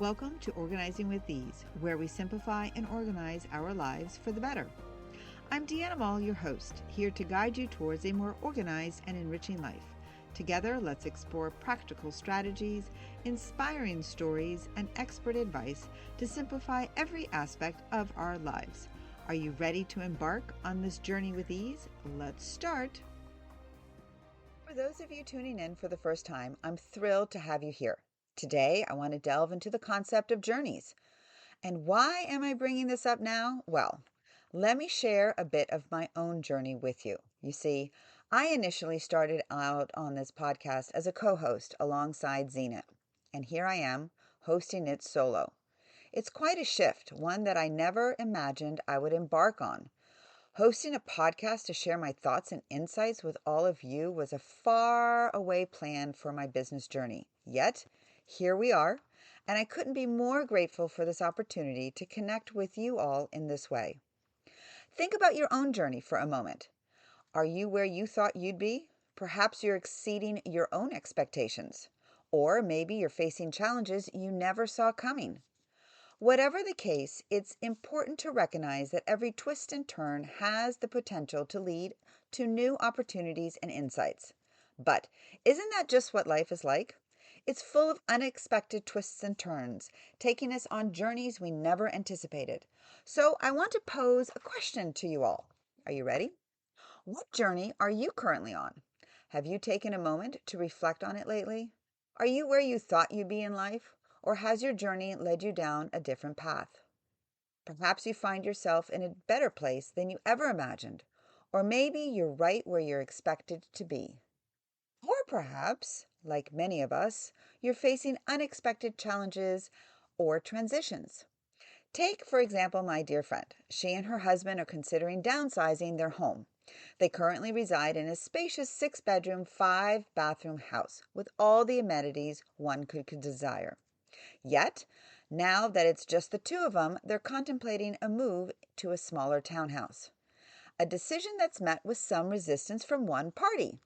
Welcome to Organizing with Ease, where we simplify and organize our lives for the better. I'm Deanna Mall, your host, here to guide you towards a more organized and enriching life. Together, let's explore practical strategies, inspiring stories, and expert advice to simplify every aspect of our lives. Are you ready to embark on this journey with ease? Let's start. For those of you tuning in for the first time, I'm thrilled to have you here. Today, I want to delve into the concept of journeys. And why am I bringing this up now? Well, let me share a bit of my own journey with you. You see, I initially started out on this podcast as a co-host alongside Zenit, and here I am hosting it solo. It's quite a shift, one that I never imagined I would embark on. Hosting a podcast to share my thoughts and insights with all of you was a far away plan for my business journey. Yet, here we are, and I couldn't be more grateful for this opportunity to connect with you all in this way. Think about your own journey for a moment. Are you where you thought you'd be? Perhaps you're exceeding your own expectations. Or maybe you're facing challenges you never saw coming. Whatever the case, it's important to recognize that every twist and turn has the potential to lead to new opportunities and insights. But isn't that just what life is like? It's full of unexpected twists and turns, taking us on journeys we never anticipated. So I want to pose a question to you all. Are you ready? What journey are you currently on? Have you taken a moment to reflect on it lately? Are you where you thought you'd be in life? Or has your journey led you down a different path? Perhaps you find yourself in a better place than you ever imagined. Or maybe you're right where you're expected to be. Or perhaps, like many of us, you're facing unexpected challenges or transitions. Take, for example, my dear friend. She and her husband are considering downsizing their home. They currently reside in a spacious 6-bedroom, 5-bathroom house with all the amenities one could desire. Yet, now that it's just the two of them, they're contemplating a move to a smaller townhouse. A decision that's met with some resistance from one party.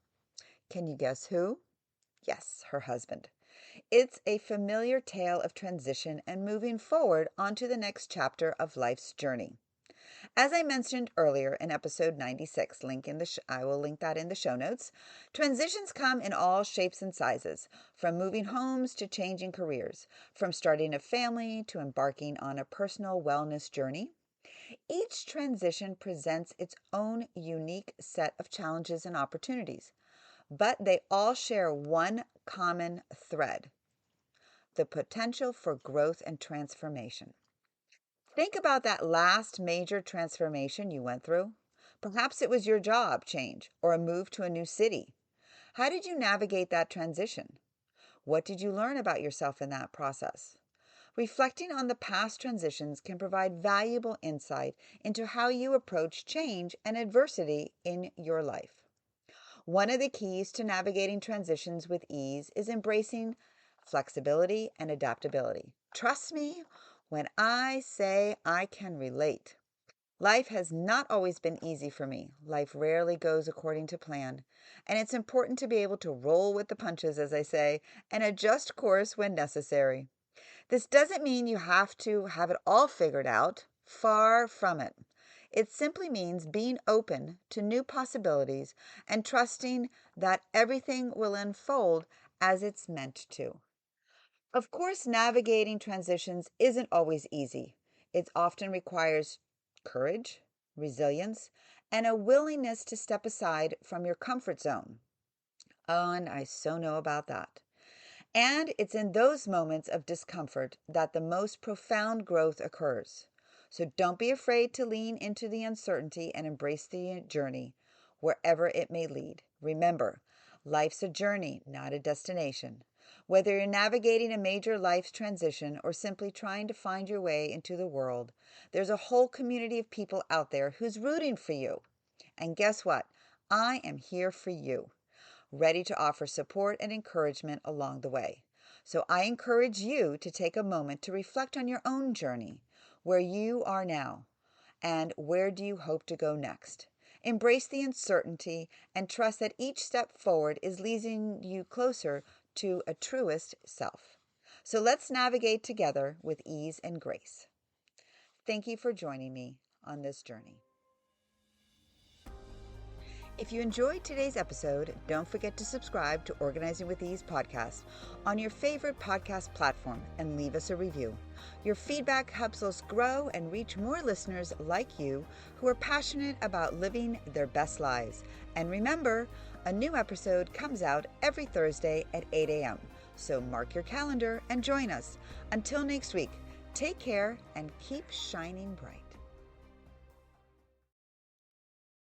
Can you guess who? Yes, her husband. It's a familiar tale of transition and moving forward onto the next chapter of life's journey. As I mentioned earlier in episode 96, I will link that in the show notes, transitions come in all shapes and sizes, from moving homes to changing careers, from starting a family to embarking on a personal wellness journey. Each transition presents its own unique set of challenges and opportunities, but they all share one common thread: the potential for growth and transformation. Think about that last major transformation you went through. Perhaps it was your job change or a move to a new city. How did you navigate that transition? What did you learn about yourself in that process? Reflecting on the past transitions can provide valuable insight into how you approach change and adversity in your life. One of the keys to navigating transitions with ease is embracing flexibility and adaptability. Trust me when I say I can relate. Life has not always been easy for me. Life rarely goes according to plan. And it's important to be able to roll with the punches, as I say, and adjust course when necessary. This doesn't mean you have to have it all figured out. Far from it. It simply means being open to new possibilities and trusting that everything will unfold as it's meant to. Of course, navigating transitions isn't always easy. It often requires courage, resilience, and a willingness to step aside from your comfort zone. Oh, and I so know about that. And it's in those moments of discomfort that the most profound growth occurs. So don't be afraid to lean into the uncertainty and embrace the journey, wherever it may lead. Remember, life's a journey, not a destination. Whether you're navigating a major life transition or simply trying to find your way into the world, there's a whole community of people out there who's rooting for you. And guess what? I am here for you, ready to offer support and encouragement along the way. So I encourage you to take a moment to reflect on your own journey, where you are now, and where do you hope to go next. Embrace the uncertainty and trust that each step forward is leading you closer to a truest self. So let's navigate together with ease and grace. Thank you for joining me on this journey. If you enjoyed today's episode, don't forget to subscribe to Organizing with Ease podcast on your favorite podcast platform and leave us a review. Your feedback helps us grow and reach more listeners like you who are passionate about living their best lives. And remember, a new episode comes out every Thursday at 8 a.m. So mark your calendar and join us. Until next week, take care and keep shining bright.